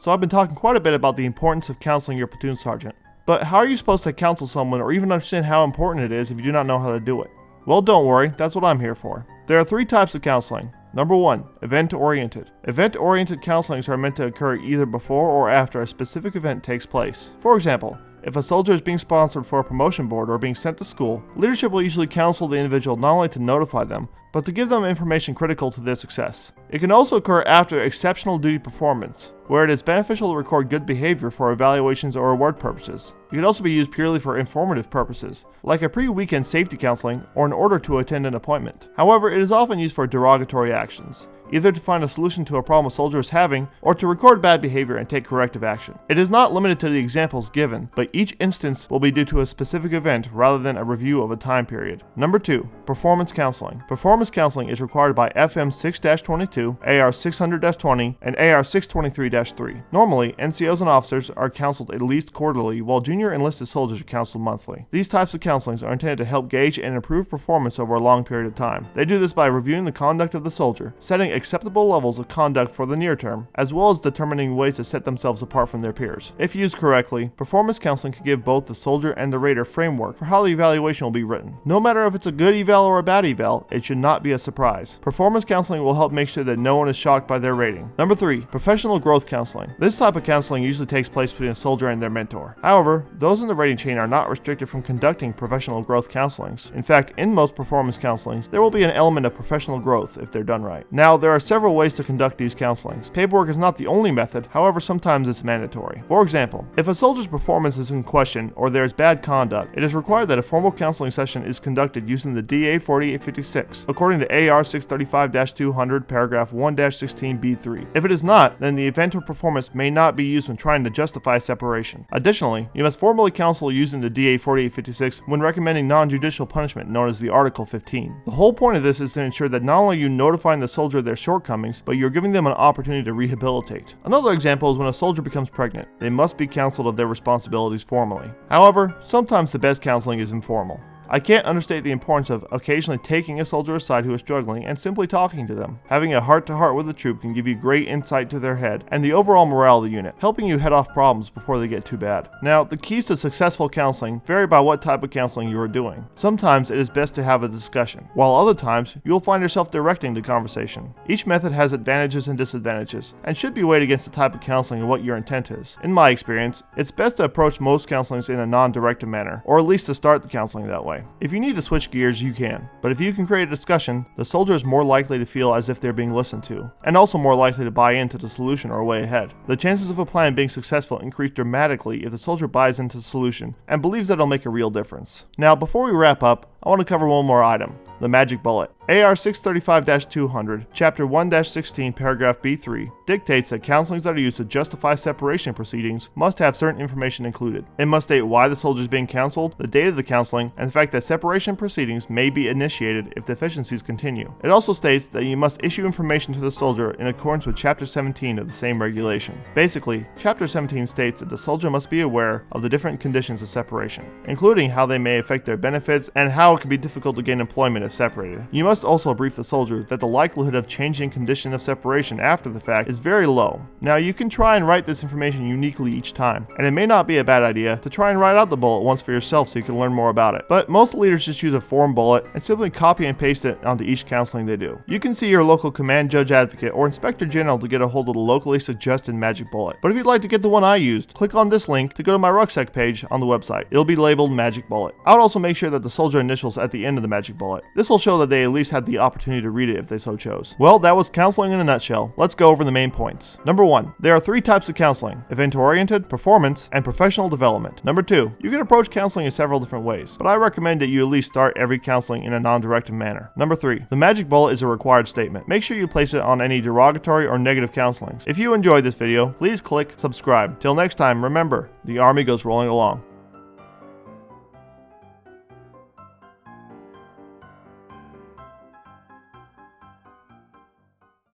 so I've been talking quite a bit about the importance of counseling your platoon sergeant. But how are you supposed to counsel someone or even understand how important it is if you do not know how to do it? Well, don't worry, that's what I'm here for. There are 3 types of counseling. Number 1, event-oriented. Event-oriented counselings are meant to occur either before or after a specific event takes place. For example, if a soldier is being sponsored for a promotion board or being sent to school, leadership will usually counsel the individual not only to notify them, but to give them information critical to their success. It can also occur after exceptional duty performance, where it is beneficial to record good behavior for evaluations or reward purposes. It can also be used purely for informative purposes, like a pre-weekend safety counseling or in order to attend an appointment. However, it is often used for derogatory actions, either to find a solution to a problem a soldier is having or to record bad behavior and take corrective action. It is not limited to the examples given, but each instance will be due to a specific event rather than a review of a time period. Number 2, performance counseling. Performance counseling is required by FM 6-22, AR 600-20, and AR 623-3. Normally, NCOs and officers are counseled at least quarterly, while junior enlisted soldiers are counseled monthly. These types of counselings are intended to help gauge and improve performance over a long period of time. They do this by reviewing the conduct of the soldier, setting acceptable levels of conduct for the near term, as well as determining ways to set themselves apart from their peers. If used correctly, performance counseling can give both the soldier and the rater framework for how the evaluation will be written. No matter if it's a good eval or a bad eval, it should not be a surprise. Performance counseling will help make sure that no one is shocked by their rating. Number 3, professional growth counseling. This type of counseling usually takes place between a soldier and their mentor. However, those in the rating chain are not restricted from conducting professional growth counselings. In fact, in most performance counselings, there will be an element of professional growth if they're done right. Now, there are several ways to conduct these counselings. Paperwork is not the only method, however, sometimes it's mandatory. For example, if a soldier's performance is in question or there is bad conduct, it is required that a formal counseling session is conducted using the DA 4856, according to AR 635-200, paragraph 1-16B3. If it is not, then the event or performance may not be used when trying to justify separation. Additionally, you must formally counsel using the DA 4856 when recommending non-judicial punishment known as the Article 15. The whole point of this is to ensure that not only are you notifying the soldier of their shortcomings, but you're giving them an opportunity to rehabilitate. Another example is when a soldier becomes pregnant. They must be counseled of their responsibilities formally. However, sometimes the best counseling is informal. I can't understate the importance of occasionally taking a soldier aside who is struggling and simply talking to them. Having a heart-to-heart with a troop can give you great insight to their head and the overall morale of the unit, helping you head off problems before they get too bad. Now, the keys to successful counseling vary by what type of counseling you are doing. Sometimes it is best to have a discussion, while other times you will find yourself directing the conversation. Each method has advantages and disadvantages, and should be weighed against the type of counseling and what your intent is. In my experience, it's best to approach most counselings in a non-directive manner, or at least to start the counseling that way. If you need to switch gears, you can. But if you can create a discussion, the soldier is more likely to feel as if they're being listened to, and also more likely to buy into the solution or way ahead. The chances of a plan being successful increase dramatically if the soldier buys into the solution and believes that it'll make a real difference. Now, before we wrap up, I want to cover one more item, the magic bullet. AR 635-200, Chapter 1-16, Paragraph B3, dictates that counselings that are used to justify separation proceedings must have certain information included. It must state why the soldier is being counseled, the date of the counseling, and the fact that separation proceedings may be initiated if deficiencies continue. It also states that you must issue information to the soldier in accordance with Chapter 17 of the same regulation. Basically, Chapter 17 states that the soldier must be aware of the different conditions of separation, including how they may affect their benefits and how it can be difficult to gain employment if separated. You must also brief the soldier that the likelihood of changing condition of separation after the fact is very low. Now, you can try and write this information uniquely each time, and it may not be a bad idea to try and write out the bullet once for yourself so you can learn more about it. But most leaders just use a form bullet and simply copy and paste it onto each counseling they do. You can see your local command judge advocate or inspector general to get a hold of the locally suggested magic bullet. But if you'd like to get the one I used, click on this link to go to my rucksack page on the website. It'll be labeled magic bullet. I would also make sure that the soldier initials at the end of the magic bullet. This will show that they at least had the opportunity to read it if they so chose. Well, that was counseling in a nutshell. Let's go over the main points. Number 1, there are 3 types of counseling: event-oriented, performance, and professional development. Number 2, you can approach counseling in several different ways, but I recommend that you at least start every counseling in a non-directive manner. Number 3, the magic bullet is a required statement. Make sure you place it on any derogatory or negative counselings. If you enjoyed this video, please click subscribe. Till next time, remember, the Army goes rolling along.